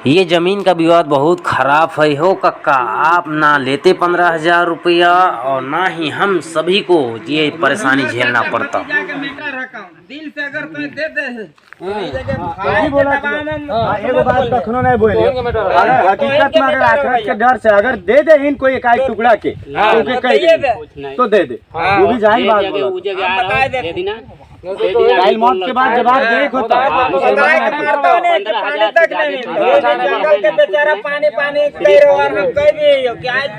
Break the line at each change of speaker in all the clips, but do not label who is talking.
ये ज़मीन का विवाद बहुत खराब है हो कक्का। आप ना लेते 15,000 रुपया और ना ही हम सभी को ये परेशानी झेलना पड़ता।
दिल से अगर कोई दे दे
एगो बात कखनो नहीं बोले, अगर हकीकत में अगर आखिरत के डर से अगर दे दे इन कोई एक टुकड़ा के तो दे दे, वो भी जाहिर बात बोला। काल मौत के बाद जवाब दे होता है।
पानी तक नहीं जंगल के बेचारा पानी पानी कह रहे और हम कह दिए कि आज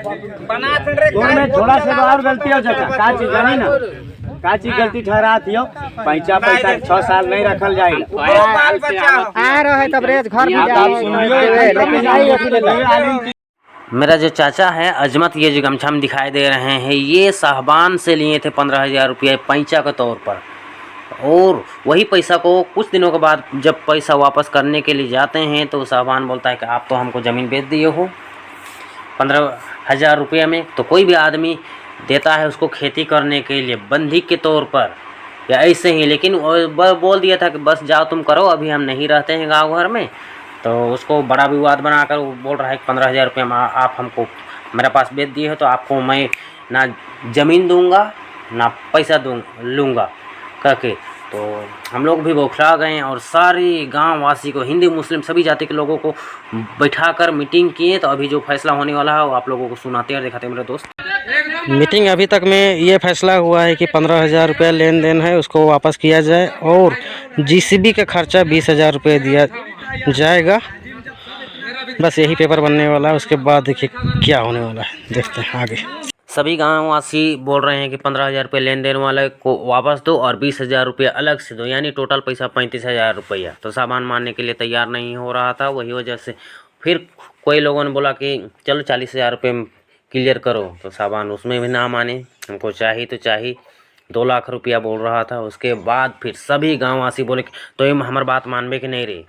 बना सुन रहे
में थोड़ा सा और गलती हो जाता का चीज जानी ना का चीज गलती ठहरा दियो। पैसा 6 साल नहीं रखल जाए
आ रहे तब रेज घर में
मेरा जो चाचा है अजमत, ये जो गमछा में दिखाई दे रहे हैं, ये साहबान से लिए थे 15,000 रुपये पैंचा के तौर पर। और वही पैसा को कुछ दिनों के बाद जब पैसा वापस करने के लिए जाते हैं तो साहबान बोलता है कि आप तो हमको ज़मीन बेच दिए हो 15,000 रुपये में। तो कोई भी आदमी देता है उसको खेती करने के लिए बंधक के तौर पर या ऐसे ही, लेकिन बोल दिया था कि बस जाओ तुम करो, अभी हम नहीं रहते हैं गाँव घर में। तो उसको बड़ा विवाद बनाकर वो बोल रहा है कि 15,000 रुपये आप हमको मेरे पास बेच दिए हो तो आपको मैं ना ज़मीन दूंगा ना पैसा लूँगा करके। तो हम लोग भी बौखला गए और सारे गांव वासी को, हिंदू मुस्लिम सभी जाति के लोगों को बैठाकर मीटिंग किए। तो अभी जो फैसला होने वाला है वो आप लोगों को सुनाते और दिखाते हैं मेरे दोस्त।
मीटिंग अभी तक में ये फैसला हुआ है कि 15,000 रुपये लेन देन है उसको वापस किया जाए और जीसीबी का खर्चा 20,000 रुपये दिया जाएगा। बस यही पेपर बनने वाला है, उसके बाद देखिए क्या होने वाला है, देखते हैं आगे।
सभी गाँववासी बोल रहे हैं कि 15,000 रुपये लेन देन वाले को वापस दो और 20,000 रुपये अलग से दो, यानी टोटल पैसा 35,000 रुपया। तो सामान मानने के लिए तैयार नहीं हो रहा था। वही वजह से फिर कोई लोगों ने बोला कि चलो 40,000 रुपये क्लियर करो। तो सामान उसमें भी ना माने, हमको चाहिए तो चाहिए। 2 लाख रुपया बोल रहा था। उसके बाद फिर सभी गाँववासी बोले तो ये हमारी बात मानबे कि नहीं रे,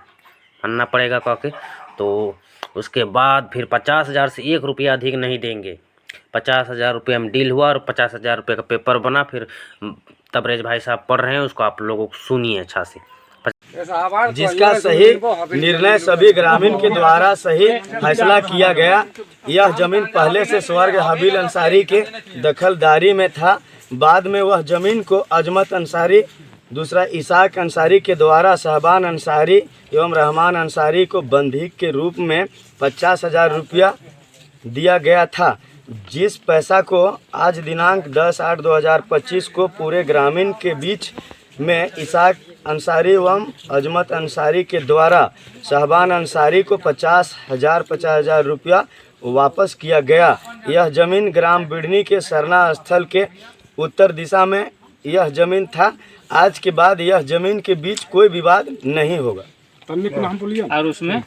मानना पड़ेगा कह के। तो उसके बाद फिर 50,000 से 1 रुपया अधिक नहीं देंगे। 50,000 रुपये में डील हुआ और 50,000 रुपये का पेपर बना। फिर तबरेज भाई साहब पढ़ रहे हैं, उसको आप लोगों को सुनिए अच्छा से।
जिसका सही निर्णय सभी ग्रामीण के द्वारा सही फैसला किया गया। यह जमीन पहले से स्वर्ग हबील अंसारी के दखलदारी में था। बाद में वह जमीन को अजमत अंसारी, दूसरा इसाक अंसारी के द्वारा साहबान अंसारी एवं रहमान अंसारी को बंधक के रूप में 50,000 रुपया दिया गया था। जिस पैसा को आज दिनांक 10/8/2025 को पूरे ग्रामीण के बीच में इसाक अंसारी एवं अजमत अंसारी के द्वारा साहबान अंसारी को 50,000 रुपया वापस किया गया। यह जमीन ग्राम बिड़नी के सरना स्थल के उत्तर दिशा में यह जमीन था। आज के बाद यह जमीन के बीच कोई विवाद नहीं होगा।
और उसमें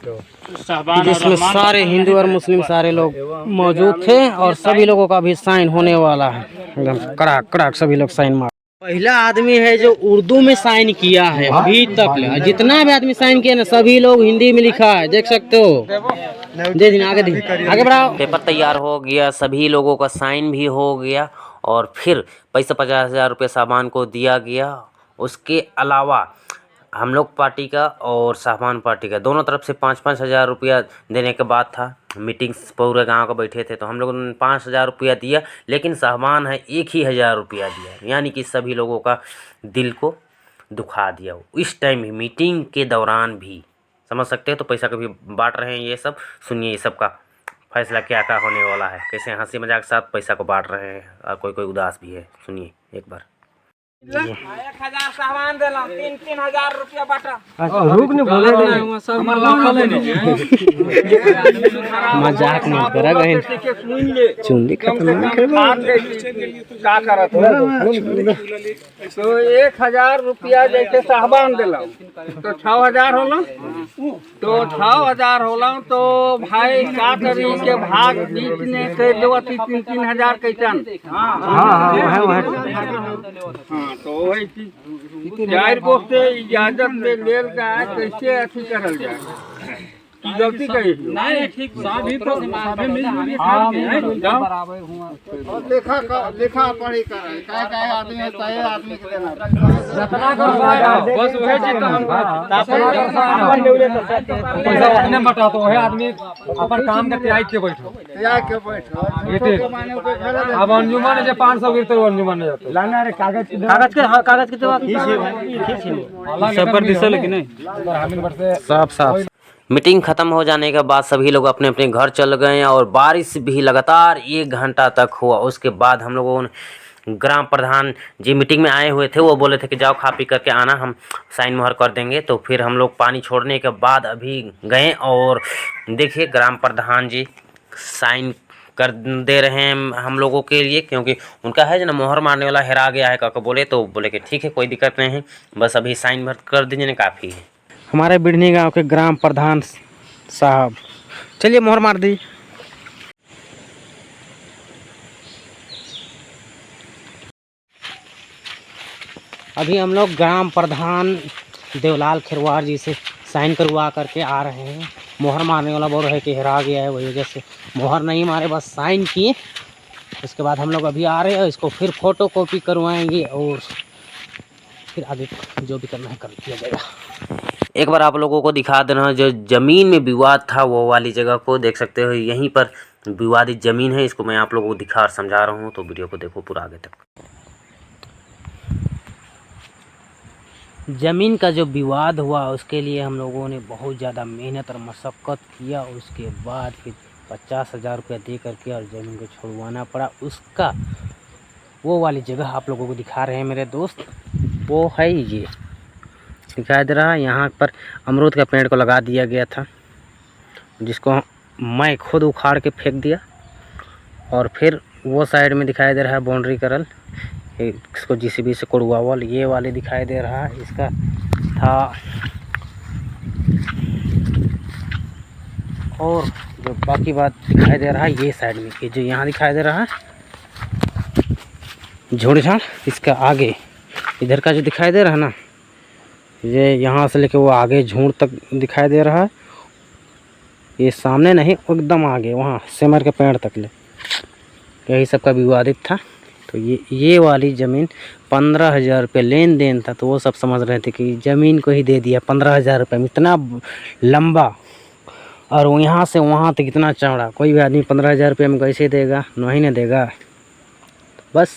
जिसमें सारे हिंदू और मुस्लिम सारे लोग मौजूद थे और सभी लोगों का भी साइन होने वाला है। एकदम कड़ाक कड़ाक सभी लोग साइन मार। पहला आदमी है जो उर्दू में साइन किया है अभी तक। जितना भी आदमी साइन किया ना सभी लोग हिंदी में लिखा है, देख सकते हो। दे दिन आगे बढ़ाओ।
पेपर तैयार हो गया, सभी लोगों का साइन भी हो गया और फिर पैसा 50,000 रुपये सामान को दिया गया। उसके अलावा हम लोग पार्टी का और साहबान पार्टी का दोनों तरफ से 5-5 हज़ार रुपया देने के बाद था। मीटिंग पूरे गांव का बैठे थे तो हम लोगों ने 5,000 रुपया दिया, लेकिन साहबान है 1,000 रुपया दिया, यानी कि सभी लोगों का दिल को दुखा दिया। इस टाइम ही मीटिंग के दौरान भी समझ सकते हैं। तो पैसा कभी बांट रहे हैं ये सब, सुनिए ये सब का फैसला क्या क्या होने वाला है, कैसे हंसी मजाक के साथ पैसा को बांट रहे हैं और कोई उदास भी है। सुनिए एक बार।
1,000 सामान देला 3-3 रुपया बाटा।
रुक नहीं बोले
मजाक नहीं करा गए। चुंडी खत्म नहीं
का करत हो तो 1,000 रुपया जैसे साहबान देला तो 6,000 होला। तो 6,000 होला तो भाई का करी के भाग बीच में कर देवा 3-3 कैसन। तो वही चार को से इजाजत ले लेल जाए, कैसे अथी करल जाए गलती कही नहीं ठीक सभी तो सभी मिलजुल के लेखा पढ़ी कर काय आदमी है तय आदमी के देना जितना कर बस वही चीज अपन लेवले तो पैसा अपने बटा तो है आदमी अपन काम के त्याग के बैठो ये अब अंजुमन जे 500 गिरते अंजुमन जाते लाना रे कागज के देवा सब पर दिसे लेकिन नहीं
साफ साफ। मीटिंग खत्म हो जाने के बाद सभी लोग अपने अपने घर चल गए और बारिश भी लगातार 1 घंटा तक हुआ। उसके बाद हम लोगों ने ग्राम प्रधान जी मीटिंग में आए हुए थे, वो बोले थे कि जाओ खा पी करके आना, हम साइन मोहर कर देंगे। तो फिर हम लोग पानी छोड़ने के बाद अभी गए और देखिए ग्राम प्रधान जी साइन कर दे रहे हैं हम लोगों के लिए, क्योंकि उनका है जो ना मोहर मारने वाला हेरा गया है काका बोले, तो बोले कि ठीक है कोई दिक्कत नहीं है, बस अभी साइन भर कर दीजिए ना काफ़ी है।
हमारे बिढ़नी गांव के ग्राम प्रधान साहब, चलिए मोहर मार दी। अभी हम लोग ग्राम प्रधान देवलाल खिरवार जी से साइन करवा करके आ रहे हैं। मोहर मारने वाला बोल रहा है कि हेरा गया है, वही वजह से मोहर नहीं मारे, बस साइन किए। उसके बाद हम लोग अभी आ रहे हैं, इसको फिर फोटो कॉपी करवाएंगे और फिर आगे जो भी करना है कर दिया जाएगा।
एक बार आप लोगों को दिखा दे रहा हूँ जो ज़मीन में विवाद था वो वाली जगह को देख सकते हो, यहीं पर विवादित ज़मीन है। इसको मैं आप लोगों को दिखा और समझा रहा हूँ, तो वीडियो को देखो पूरा आगे तक। ज़मीन का जो विवाद हुआ उसके लिए हम लोगों ने बहुत ज़्यादा मेहनत और मशक्क़त किया। उसके बाद फिर 50,000 रुपया दे करके और ज़मीन को छुड़वाना पड़ा। उसका वो वाली जगह आप लोगों को दिखा रहे हैं मेरे दोस्त, वो है ये दिखाई दे रहा है। यहाँ पर अमरूद का पेड़ को लगा दिया गया था, जिसको मैं खुद उखाड़ के फेंक दिया। और फिर वो साइड में दिखाई दे रहा है बाउंड्री करल, इसको जीसीबी से कोड़वावल, ये वाले दिखाई दे रहा है इसका था। और जो बाकी बात दिखाई दे रहा है ये साइड में, ये जो यहाँ दिखाई दे रहा है झोड़ झाड़, इसका आगे इधर का जो दिखाई दे रहा है ना, ये यहाँ से लेके वो आगे झूड़ तक दिखाई दे रहा है। ये सामने नहीं, एकदम आगे वहाँ सेमर के पेड़ तक ले, यही सब का विवादित था। तो ये वाली ज़मीन 15,000 रुपये लेन देन था। तो वो सब समझ रहे थे कि ज़मीन को ही दे दिया 15,000 रुपये में, इतना लंबा और यहाँ से वहाँ तक इतना चौड़ा। कोई भी आदमी 15,000 रुपये में कैसे देगा, नहीं ना देगा। बस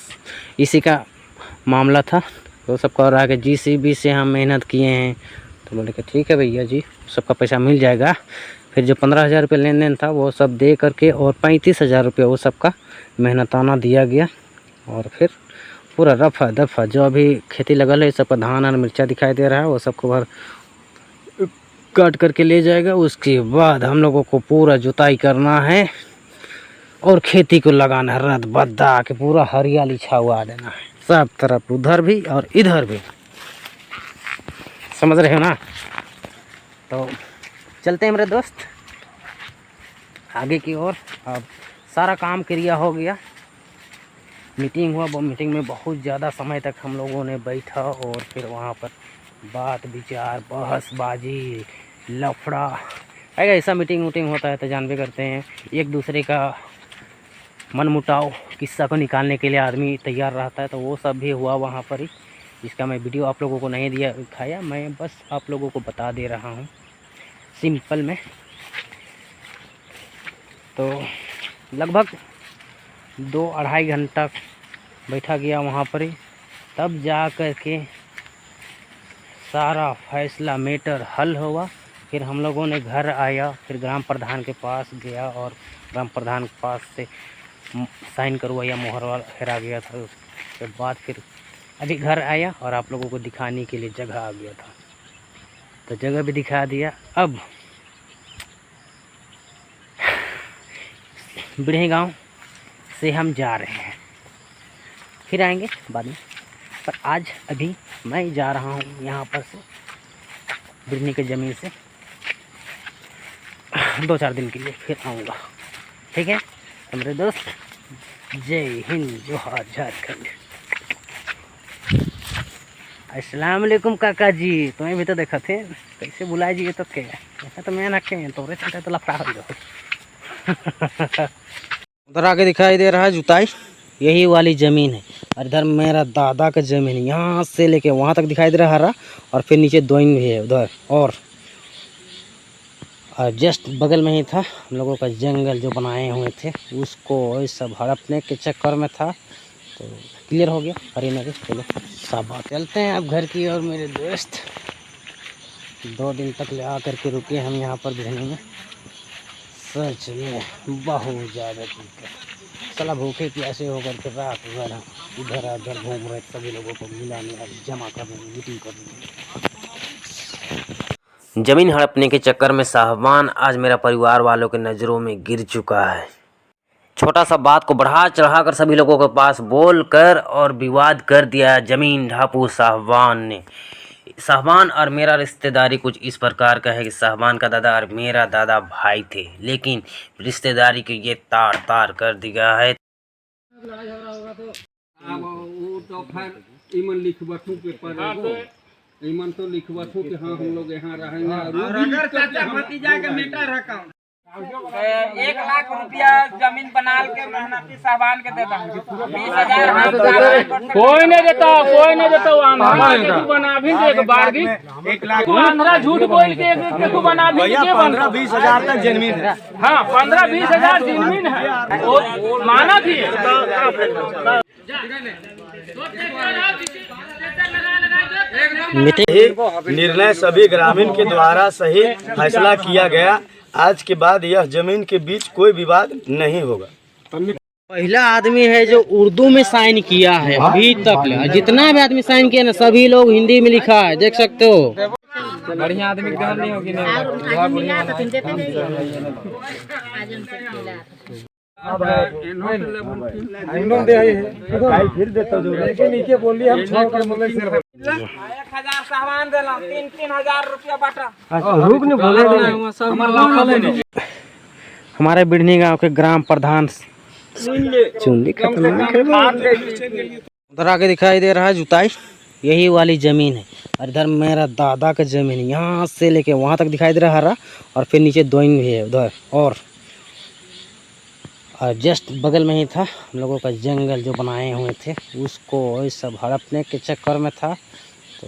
इसी का मामला था। तो सब कह रहा है कि जीसीबी से हम मेहनत किए हैं। तो बोले कि ठीक है भैया जी, सबका पैसा मिल जाएगा। फिर जो 15,000 रुपये लेन देन था वो सब दे करके और 35,000 रुपये वो सबका मेहनताना दिया गया। और फिर पूरा रफा दफा जो अभी खेती लगल है, सबका धान और मिर्चा दिखाई दे रहा है, वो सबको भर काट करके ले जाएगा। उसके बाद हम लोगों को पूरा जुताई करना है और खेती को लगाना है, रद बद्दा के पूरा हरियाली छावा देना है सब तरफ, उधर भी और इधर भी। समझ रहे हो ना? तो चलते हैं मेरे दोस्त आगे की ओर। अब सारा काम क्रिया हो गया, मीटिंग हुआ। वो मीटिंग में बहुत ज़्यादा समय तक हम लोगों ने बैठा और फिर वहाँ पर बात विचार, बहसबाजी, लफड़ा, अगर ऐसा मीटिंग वूटिंग होता है तो जानबे करते हैं, एक दूसरे का मन मुटाव किस्सा को निकालने के लिए आदमी तैयार रहता है। तो वो सब भी हुआ वहाँ पर ही, जिसका मैं वीडियो आप लोगों को नहीं दिखाया, मैं बस आप लोगों को बता दे रहा हूँ सिंपल में। तो लगभग 2-2.5 घंटा बैठा गया वहाँ पर ही, तब जा कर के सारा फैसला मैटर हल हुआ। फिर हम लोगों ने घर आया, फिर ग्राम प्रधान के पास गया और ग्राम प्रधान के पास से साइन करवाया, मोहर वाला हेरा गया था। उसके बाद फिर अभी घर आया और आप लोगों को दिखाने के लिए जगह आ गया था, तो जगह भी दिखा दिया। अब बिढ़नी गांव से हम जा रहे हैं, फिर आएंगे बाद में, पर आज अभी मैं जा रहा हूँ यहाँ पर से बिढ़नी के ज़मीन से 2-4 दिन के लिए, फिर आऊँगा। ठीक है तो मेरे दोस्त, जय हिंद, जोहार झारखंड।
अस्सलाम वालेकुम काका जी, तुम्हें भी तो देखा थे कैसे बुलाए जी तो के ऐसा तो मैं ना के तोरे चलते तो लफड़ा हो गया। उधर आगे दिखाई दे रहा है जुताई, यही वाली ज़मीन है और इधर मेरा दादा का ज़मीन है, यहाँ से लेके वहाँ तक दिखाई दे रहा हरा और फिर नीचे दोइन भी है उधर और जस्ट बगल में ही था हम लोगों का जंगल जो बनाए हुए थे, उसको सब हड़पने के चक्कर में था तो क्लियर हो गया हरियाणा के। चलो सब बात चलते हैं अब घर की। और मेरे दोस्त 2 दिन तक ले आकर के रुके हम यहाँ पर बिहने में, सच में बहुत ज़्यादा चला भूखे प्यासे होकर के रात भर इधर उधर घूम रहे, सभी लोगों को मिलाने जमा करने मीटिंग करने।
जमीन हड़पने के चक्कर में साहबान आज मेरा परिवार वालों के नज़रों में गिर चुका है। छोटा सा बात को बढ़ा चढ़ा कर सभी लोगों के पास बोल कर और विवाद कर दिया जमीन ढापू साहबान ने। साहबान और मेरा रिश्तेदारी कुछ इस प्रकार का है कि साहबान का दादा और मेरा दादा भाई थे, लेकिन रिश्तेदारी के ये तार तार कर दिया है।
अब वो तो फिर ईमन लिखवाथू पेपर ईमन तो लिखवाथू कि हाँ हम लोग यहाँ रहेंगे और अगर चाचा भतीजा के मीटर रखा 1 लाख रुपया जमीन बना के मेहनती साहबान के देता 20,000
कोई नहीं देता बना भी दे बारगी
1 लाख
आंध्रा झूठ बोल के एक को बना भी
भैया 15-20 हजार तक जमीन है।
हाँ 15-20 हजार जमीन है और माना थी।
निर्णय सभी ग्रामीण के द्वारा सही फैसला किया गया। आज के बाद यह जमीन के बीच कोई विवाद नहीं होगा।
पहला आदमी है जो उर्दू में साइन किया है अभी तक, जितना भी आदमी साइन किया ना सभी लोग हिंदी में लिखा है, देख सकते हो।
बढ़िया आदमी गहन नहीं होगी
फिर देता नीचे बोलिए हम
1,000 साहबान देला 3,000 रुपया बाटा
रुक नहीं बोले।
हमारे बिढ़नी गांव के ग्राम प्रधान चुनली उधर आगे दिखाई दे रहा है जुताई, यही वाली ज़मीन है और इधर मेरा दादा का ज़मीन है, यहाँ से लेके वहाँ तक दिखाई दे रहा हरा और फिर नीचे दोइन भी है उधर और जस्ट बगल में ही था हम लोगों का जंगल जो बनाए हुए थे, उसको सब हड़पने के चक्कर में था तो